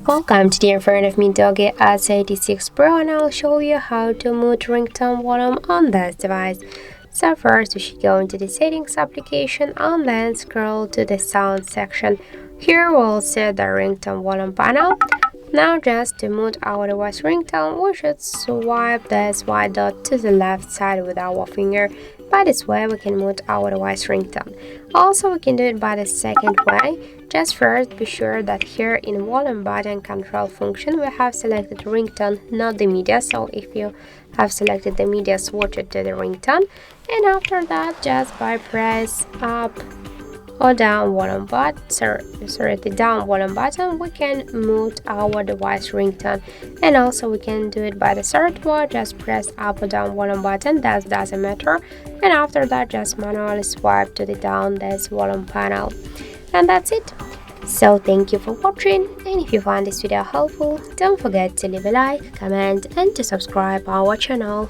Welcome, today in front of me DOOGEE S86 PRO, and I'll show you how to mute ringtone volume on this device. So first we should go into the settings application and then scroll to the sound section. Here we'll see the ringtone volume panel. Now just to mute our device ringtone, we should swipe this white dot to the left side with our finger. By this way we can mute our device ringtone. Also we can do it by the second way. Just first be sure that here in volume button control function we have selected ringtone, not the media. So if you have selected the media, switch it to the ringtone, and after that just by press up or down volume button, the down volume button, we can mute our device ringtone. And also we can do it by the third way, just press up or down volume button, that doesn't matter, and after that just manually swipe to the down this volume panel. And that's it. So thank you for watching, and if you found this video helpful, don't forget to leave a like, comment and to subscribe our channel.